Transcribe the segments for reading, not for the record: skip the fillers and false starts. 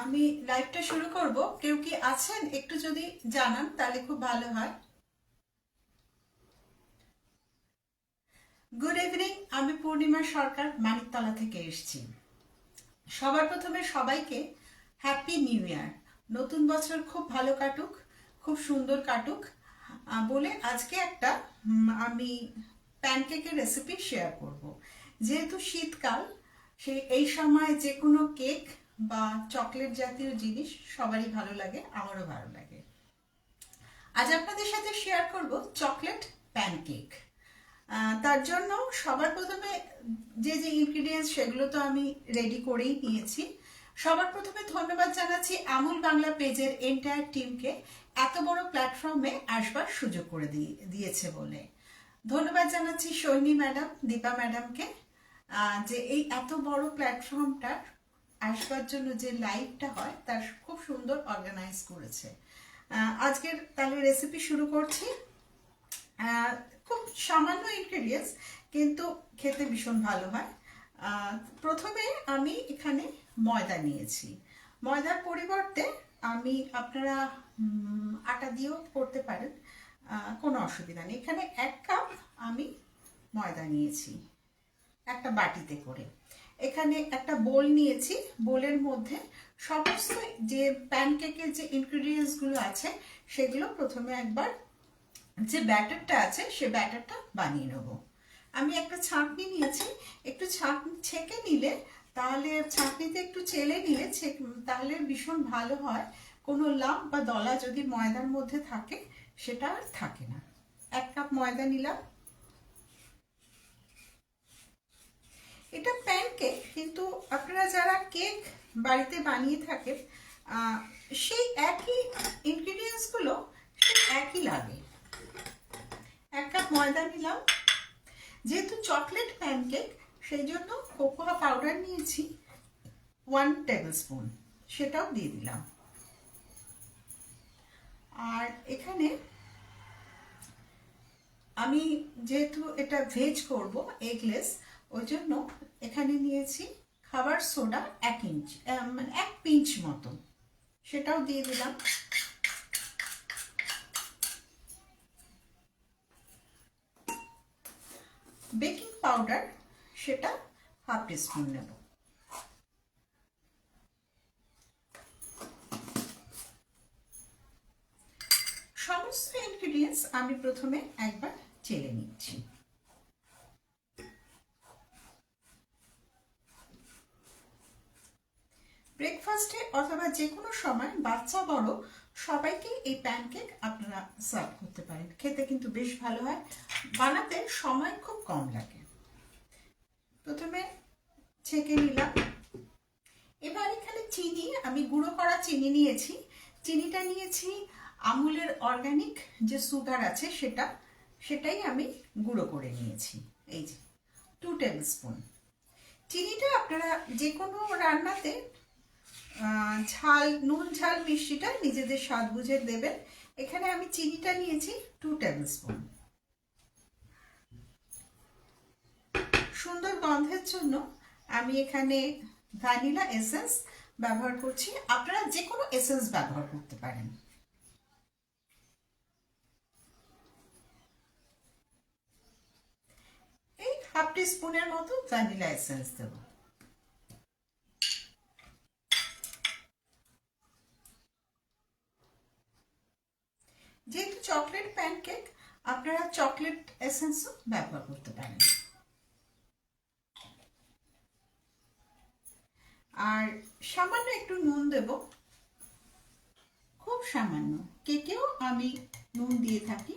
আমি লাইভটা শুরু করব। কেউ কি আছেন একটু যদি জানান তাহলে খুব ভালো হয়। গুড ইভিনিং, আমি পূর্ণিমা সরকার মানিকতলা থেকে এসেছি। সবার প্রথমে সবাইকে হ্যাপি নিউ ইয়ার। নতুন বছর খুব ভালো কাটুক, খুব সুন্দর কাটুক বলে আজকে একটা আমি প্যানকেকের রেসিপি শেয়ার করব। যেহেতু শীতকাল, এই সময় যে কোনো কেক বা চকলেট জাতীয় জিনিস সবারই ভালো লাগে, আমারও ভালো লাগে। আজ আপনাদের সাথে শেয়ার করব চকলেট প্যানকেক। তার জন্য সবার প্রথমে যে যে ইনগ্রিডিয়েন্টস সেগুলো তো আমি রেডি করেই নিয়েছি। সবার প্রথমে ধন্যবাদ জানাচ্ছি আমুল বাংলা পেজের এন্টায়ার টিমকে এত বড় প্ল্যাটফর্মে আসবার সুযোগ করে দিয়েছে বলে। ধন্যবাদ জানাচ্ছি সৈনী ম্যাডাম, দীপা ম্যাডামকে, যে এই এত বড় প্ল্যাটফর্মটা আসবার জন্য যে লাইভটা হয় তার খুব সুন্দর অর্গানাইজ করেছে। আজকের তাহলে রেসিপি শুরু করছি। খুব সামান্য ইনগ্রেডিয়েন্টস, কিন্তু খেতে ভীষণ ভালো হয়। প্রথমে আমি এখানে ময়দা নিয়েছি। ময়দার পরিবর্তে আপনারা আটা দিয়েও করতে পারেন, কোনো অসুবিধা নেই। এখানে 1 কাপ আমি ময়দা নিয়েছি একটা বাটিতে করে। এখানে একটা বোল নিয়েছি, বোলের মধ্যে সমস্ত যে প্যানকেকের যে ইনগ্রিডিয়েন্টসগুলো আছে সেগুলো প্রথমে একবার যে ব্যাটারটা আছে সে ব্যাটারটা বানিয়ে নেব। আমি একটা ছাঁকনি নিয়েছি, একটু ছেঁকে নিলে, তাহলে ছাঁকনিতে একটু চেলে নিলে তাহলে ভীষণ ভালো হয়। কোনো লাম্প বা দলা যদি ময়দার মধ্যে থাকে সেটা আর থাকে না। 1 কাপ ময়দা নিলাম। এটা প্যানকেক, কিন্তু আপনারা যারা কেক বাড়িতে বানিয়ে থাকেন সেই একই ইনগ্রিডিয়েন্টসগুলো একই লাগে। 1 কাপ ময়দা নিলাম। যেহেতু চকলেট প্যানকেক সেই জন্য কোকোয়া পাউডার নিয়েছি 1 টেবিল স্পুন, সেটাও দিয়ে দিলাম। আর এখানে আমি যেহেতু এটা ভেজ করব, এগলেস, ওই জন্য এখানে নিয়েছি খাবার সোডা 1 ইঞ্চ, মানে 1 পিঞ্চ মতো, সেটাও দিয়ে দিলাম। বেকিং পাউডার সেটা 1/2 টিস্পুন নেব। সমস্ত ইনগ্রিডিয়েন্টস আমি প্রথমে একবার চেলে নিচ্ছি। ব্রেকফাস্টে অথবা যে কোনো সময় বাচ্চা বড় সবাইকে এই প্যানকেক আপনারা সার্ভ করতে পারেন। খেতে কিন্তু বেশ ভালো হয়, বানাতে সময় খুব কম লাগে। প্রথমে ছেঁকে নিলাম। এবার এখানে চিনি, আমি গুঁড়ো করা চিনি নিয়েছি। চিনিটা নিয়েছি আমুলের অর্গানিক যে সুগার আছে সেটাই আমি গুঁড়ো করে নিয়েছি। এই যে 2 টেবিল স্পুন। চিনিটা আপনারা যে কোনো রান্নাতে নুন ঝাল মিষ্টিটা নিজেদের স্বাদ বুঝে দেবেন। এখানে আমি চিনিটা নিয়েছি 2 টেবিল স্পুন। সুন্দর গন্ধের জন্য আমি এখানে ভ্যানিলা এসেন্স ব্যবহার করছি। আপনারা যে কোনো এসেন্স ব্যবহার করতে পারেন। এই 1/2 টিস্পুনের মতো ভ্যানিলা এসেন্স দেব। যেহেতু চকলেট প্যানকেক, আপনারা চকলেট এসেন্সও ব্যবহার করতে পারেন। আর সামান্য একটু নুন দেব, খুব সামান্য। কেকেও আমি নুন দিয়ে থাকি,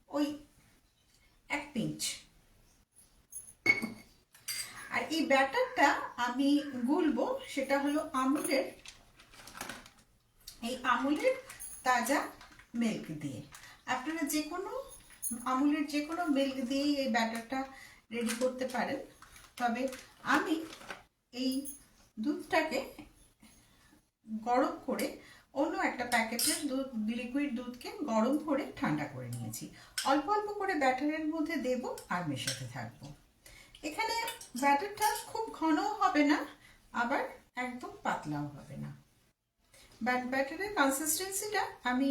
ওই 1 পিঞ্চ। আর এই ব্যাটারটা আমি গুলবো, সেটা হলো আমুলের তাজা মিল্ক দিয়ে। আপনারা যে কোনো আমুলের যে কোনো মিল্ক দিয়েই এই ব্যাটারটা রেডি করতে পারেন। তবে আমি এই দুধটাকে গরম করে অন্য একটা প্যাকেটের লিকুইড দুধকে গরম করে ঠান্ডা করে নিয়েছি। অল্প অল্প করে ব্যাটারের মধ্যে দেব আর মেশাতে থাকবো। এখানে ব্যাটারটা খুব ঘনও হবে না, আবার একদম পাতলাও হবে না, ব্যাটারের কনসিস্টেন্সিটা আমি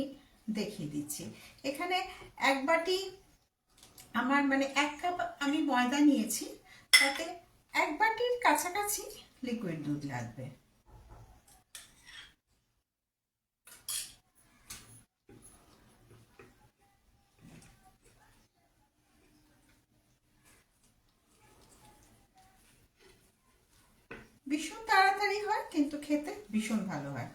দেখিয়ে দিচ্ছি। এখানে এক বাটি আমার মানে 1 কাপ আমি ময়দা নিয়েছি, তাতে 1 বাটির কাছাকাছি লিকুইড দুধ লাগবে। ভীষণ তাড়াতাড়ি হয় কিন্তু খেতে ভীষণ ভালো হয়।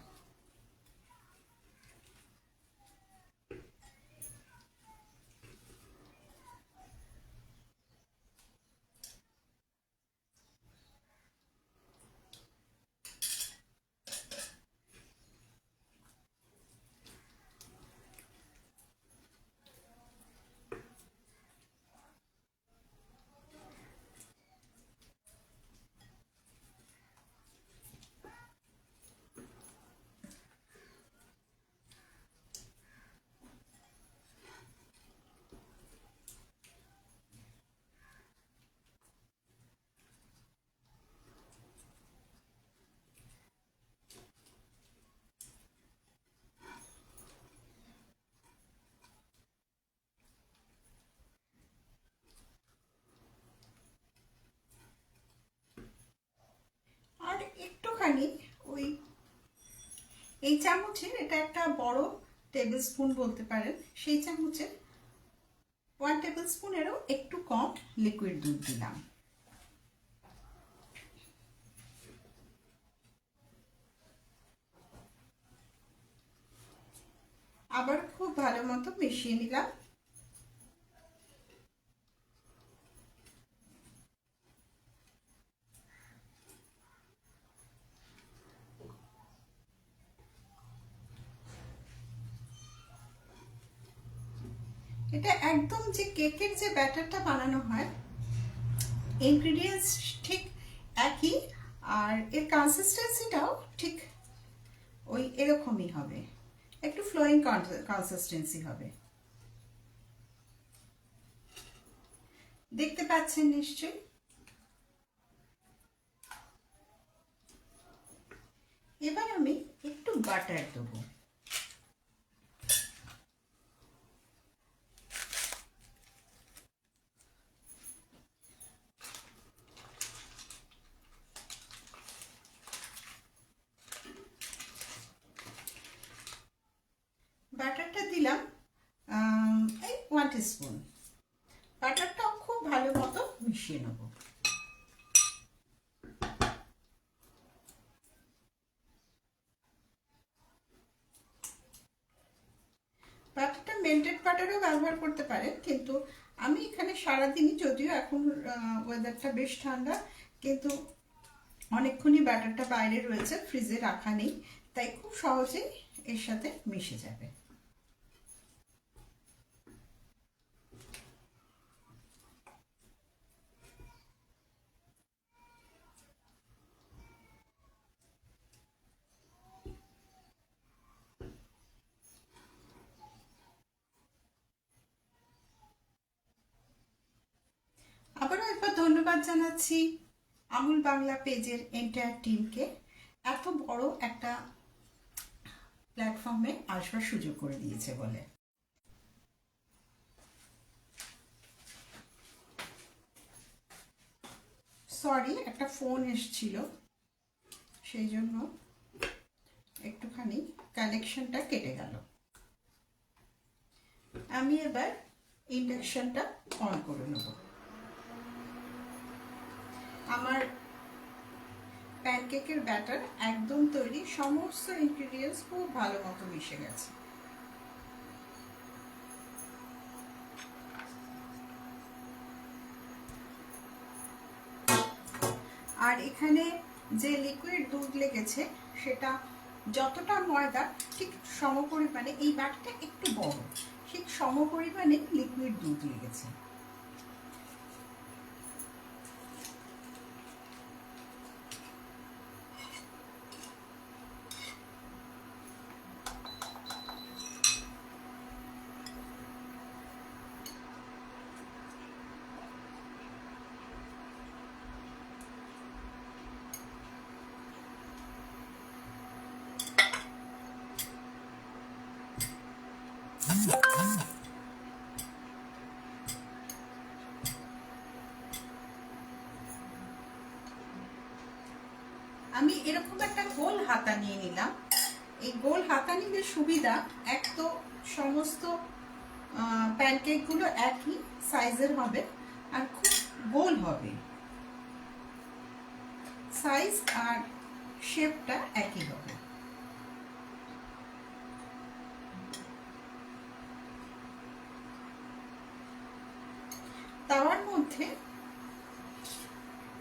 আর একটুখানি ওই এই চামচের, এটা একটা বড় টেবিল স্পুন বলতে পারেন, সেই চামচের 1 টেবিল স্পুনেরও একটু কম লিকুইড দুধ দিলাম। আবার খুব ভালো মতো মিশিয়ে নিলাম। এটা একদম যে কেকের যে ব্যাটারটা বানানো হয়, ইনগ্রিডিয়েন্টস ঠিক একই, আর এর কনসিস্টেন্সিটাও ঠিক ওই এরকমই হবে, একটু ফ্লোয়িং কনসিস্টেন্সি হবে। দেখতে পাচ্ছেন নিশ্চয়ই। এবার আমি একটু বাটার দেবো। বাটারটা দিলাম এই 1 টিস্পুন। বাটারটাও খুব ভালো মতো মিশিয়ে নেব। বাটারটা মেল্টেড বাটারও ব্যবহার করতে পারেন, কিন্তু আমি এখানে সারাদিনই, যদিও এখন ওয়েদারটা বেশ ঠান্ডা, কিন্তু অনেকক্ষণই বাটারটা বাইরে রয়েছে, ফ্রিজে রাখা নেই, তাই খুব সহজেই এর সাথে মিশে যাবে। আবারও একবার ধন্যবাদ জানাচ্ছি আমুল বাংলা পেজের এন্টায়ার টিমকে, এত বড় একটা প্ল্যাটফর্মে আসবার সুযোগ করে দিয়েছে বলে। সরি, একটা ফোন এসছিল, সেই জন্য একটুখানি কানেকশনটা কেটে গেল। আমি এবার ইন্ডাকশনটা অন করে নেব। আমার প্যানকেকের ব্যাটার একদম তৈরি, সমস্ত ইনগ্রিডিয়েন্টস খুব ভালো মতো মিশে গেছে। আর এখানে যে লিকুইড দুধ লেগেছে, সেটা যতটা ময়দা ঠিক সমপরিমাণে, এই ব্যাটারটা একটু বড়, ঠিক সমপরিমাণে লিকুইড দুধ লেগেছে। আমি এরকম একটা গোল হাতা নিয়ে নিলাম। এই গোল হাতা নিলে সুবিধা, এক তো সমস্ত প্যানকেকগুলো একই সাইজের হবে আর খুব গোল হবে, সাইজ আর শেপটা একই হবে। তাওয়ার মধ্যে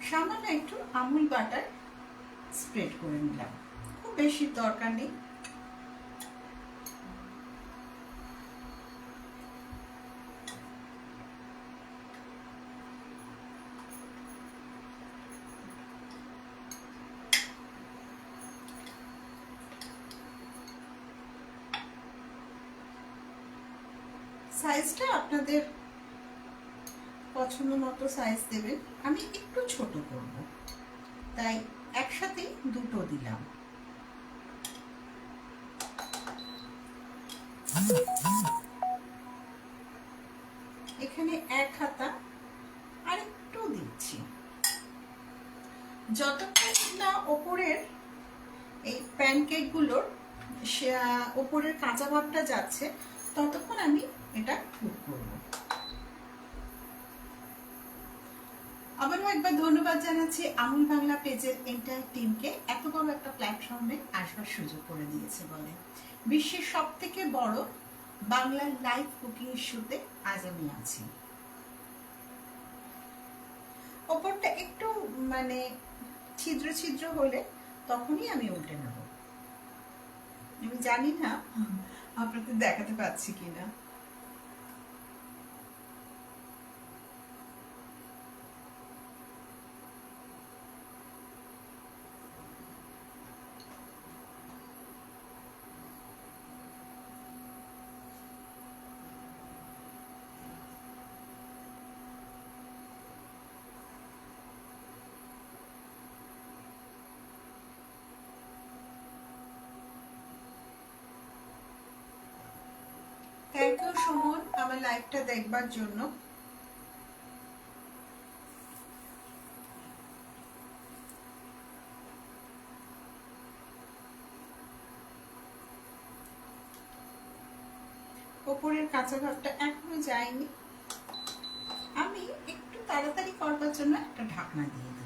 সামান্য একটু আমুল বাটার স্প্রেড করে নিলাম, খুব বেশি দরকার নেই। সাইজটা আপনাদের পছন্দ মতো সাইজ দেবেন। আমি একটু ছোট করব, তাই একসাথে দুটো দিলাম। এখানে এক হাতা আর একটু দিচ্ছি। যতক্ষণ না ওপরের এই প্যানকেকগুলোর ওপরের কাঁচা ভাবটা যাচ্ছে, ততক্ষণ আমি এটা কুক করব। আবারও একবার ধন্যবাদ জানাচ্ছি আমুল বাংলা পেজের এন্টায়ার টিমকে, এত বড় একটা প্ল্যাটফর্মে আসবার সুযোগ করে দিয়েছে বলে। বিশ্বের সব থেকে বড় বাংলা লাইভ কুকিং শোতে আজ আমি আছি। ওপরটা একটু মানে ছিদ্র ছিদ্র হলে তখনই আমি উল্টে নেব। আমি জানি না আপনাদের দেখাতে পাচ্ছি কিনা। থ্যাংক ইউ সুমন আমার লাইভটা দেখবার জন্য। ওপরের কাঁচা ভাবটা এখনো যায়নি, আমি একটু তাড়াতাড়ি করবার জন্য একটা ঢাকনা দিয়ে দিই।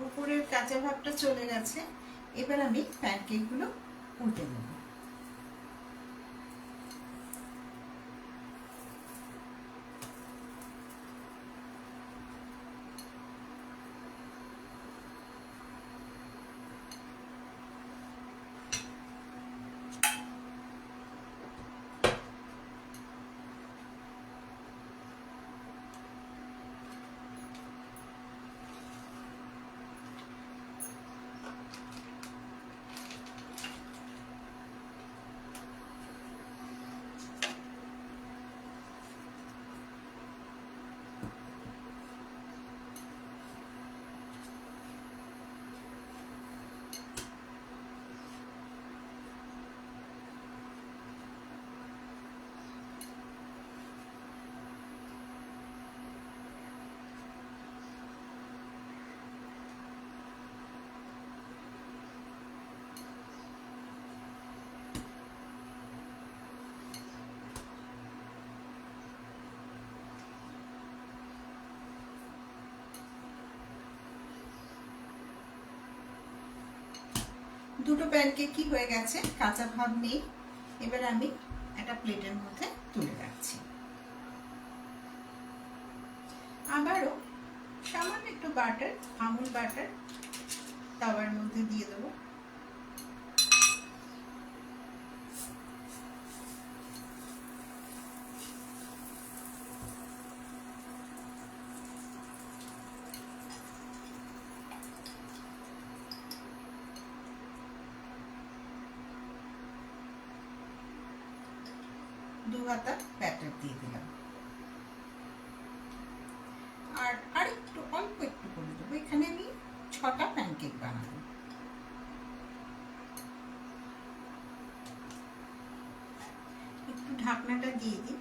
উপরের কাঁচা ভাবটা চলে গেছে, এবার আমি প্যানকেকগুলো উল্টে দেব। দুটো প্যানকেকই হয়ে গেছে, কাঁচা ভাব নেই। এবার আমি একটা প্লেটের মধ্যে তুলে রাখছি। আবারও সামান্য একটু বাটার, আমুল বাটার তাওয়ার মধ্যে দিয়ে দেবো। দু হাতা ব্যাটার দিয়ে দিলাম, আর আরেকটু অল্প একটু করে দেবো। এখানে আমি 6টা প্যানকেক বানাবো। একটু ঢাকনাটা দিয়ে দিই,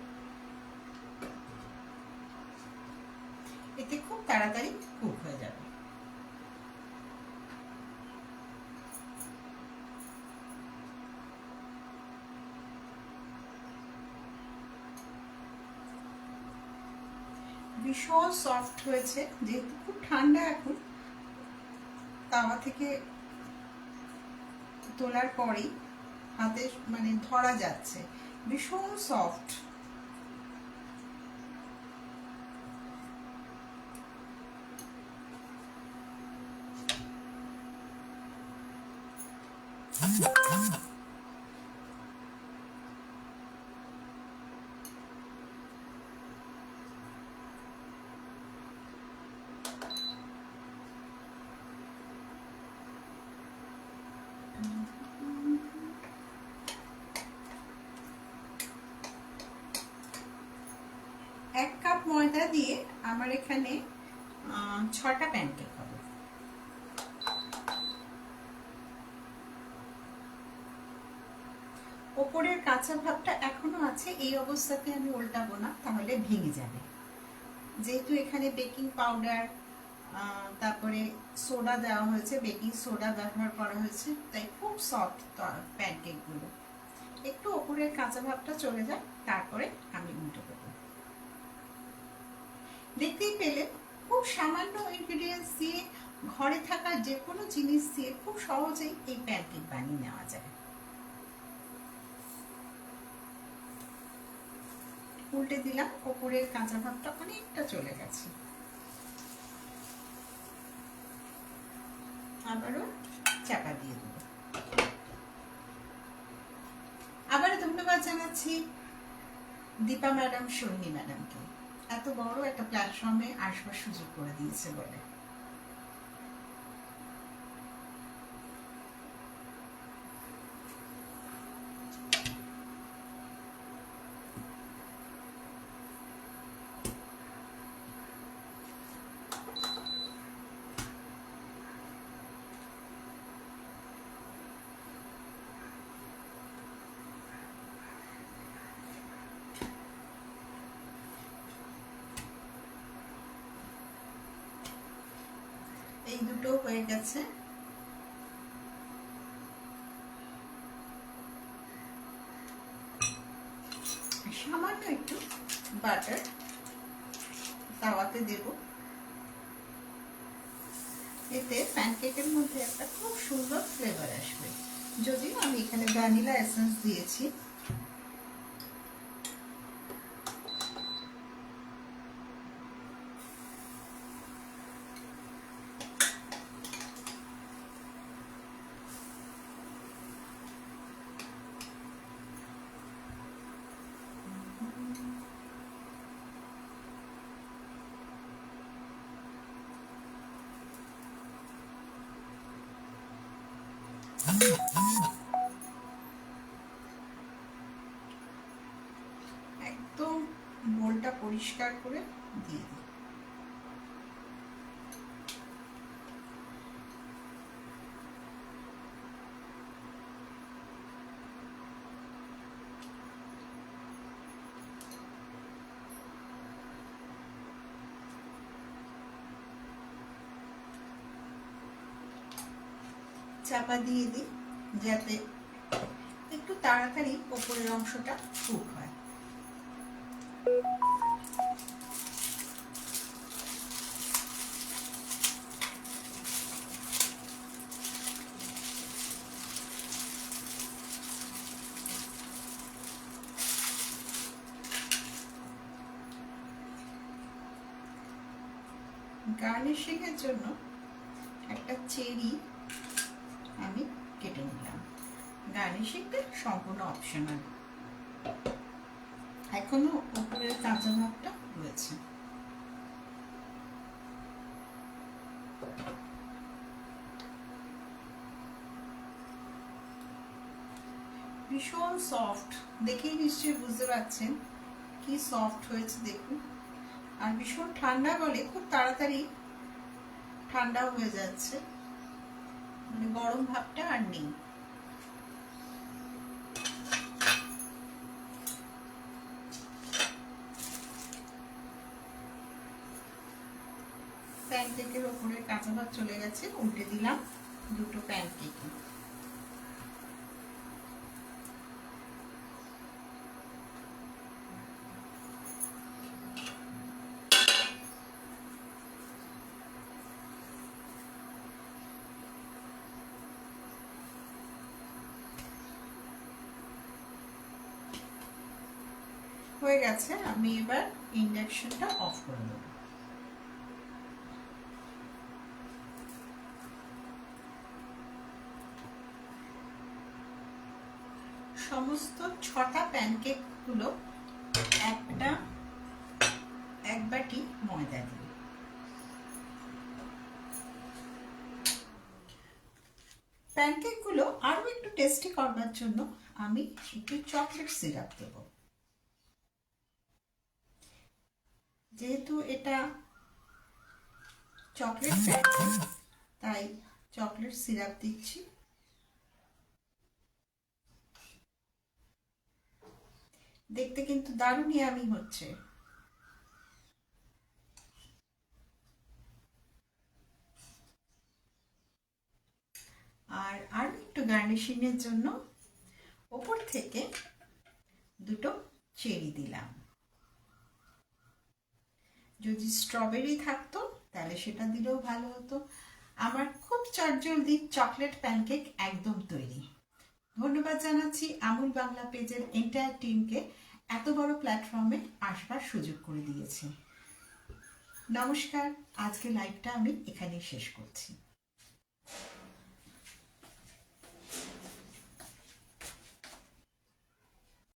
এতে খুব তাড়াতাড়ি কুক হয়ে যাবে। ভীষণ সফট হয়েছে, যেহেতু খুব ঠান্ডা এখন, তাওয়া থেকে তোলার পরেই হাতে মানে ধরা যাচ্ছে, ভীষণ সফট। এক কাপ ময়দা দিয়ে আমার এখানে 6টা প্যানকেক হবে। ওপরের কাঁচা ভাবটা এখনো আছে, এই অবস্থাতে আমি উল্টাবো না, তাহলে ভেঙে যাবে। যেহেতু এখানে বেকিং পাউডার, তারপরে সোডা দেওয়া হয়েছে, বেকিং সোডা ব্যবহার করা হয়েছে, তাই খুব সফট প্যানকেকগুলো। একটু ওপরের কাঁচা ভাবটা চলে যায়, তারপরে আমি উল্টে দেবো। দেখতেই পেলে খুব সামান্য ইনগ্রিডিয়েন্টস দিয়ে, ঘরে থাকা যে কোনো জিনিস দিয়ে খুব সহজেই এই প্যানকেক বানিয়ে নেওয়া যায়। উল্টে দিলাম, ওপরের কাঁচা ভাবটা অনেকটা চলে গেছে। আবারও চাপা দিয়ে দেব। আবারও ধন্যবাদ জানাচ্ছি দীপা ম্যাডাম, শর্মি ম্যাডামকে, এত বড় একটা প্ল্যাটফর্মে আসবার সুযোগ করে দিয়েছে বলে। এই দুটো হয়ে গেছে। সামান্য একটু বাটার তাওয়াতে দেব, এতে প্যানকেকের মধ্যে একটা খুব সুন্দর ফ্লেভার আসবে। যদিও আমি এখানে ভ্যানিলা এসেন্স দিয়েছি। একদম বোলটা পরিষ্কার করে দিয়ে দিই। চাপা দিয়ে দিই, যাতে একটু তাড়াতাড়ি উপরের অংশটা কুক হয়। গার্নিশিং এর জন্য একটা চেরি আমি কেটে নিলাম। গার্নিশিংটা সম্পূর্ণ অপশনাল, এখনো উপরের কাঁচা ভাবটা রয়েছে। ভীষণ সফট, দেখেই নিশ্চয়ই বুঝতে পারছেন কি সফট হয়েছে দেখুন। আর ভীষণ ঠান্ডা বলে খুব তাড়াতাড়ি ঠান্ডা হয়ে যাচ্ছে, মানে গরম ভাবটা আর নেই। প্যানকেকের ওপরে কাঁচা ভাব চলে গেছে, উল্টে দিলাম দুটো প্যানকেক। হয়ে গেছে, আমি এবার ইন্ডাকশনটা অফ করে দেব। সমস্ত 6টা প্যানকেক গুলো এক বাটি ময়দা দিই। প্যানকেক গুলো আরো একটু টেস্টি করবার জন্য আমি একটু চকলেট সিরাপ দেব। যেহেতু এটা চকলেট প্যানকেক, তাই চকলেট সিরাপ দিচ্ছি। দেখতে কিন্তু দারুণ ইয়ামি হচ্ছে। আর আরো একটু গার্নিশিং এর জন্য ওপর থেকে দুটো চেরি দিলাম। যদি স্ট্রবেরি থাকতো তাহলে সেটা দিলেও ভালো হতো। আমার খুব চটজলদি চকলেট প্যানকেক একদম তৈরি। ধন্যবাদ জানাচ্ছি আমুল বাংলা পেজের এন্টায়ার টিমকে, এত বড় প্ল্যাটফর্মে আসবার সুযোগ করে দিয়েছে। নমস্কার, আজকে লাইভটা আমি এখানেই শেষ করছি।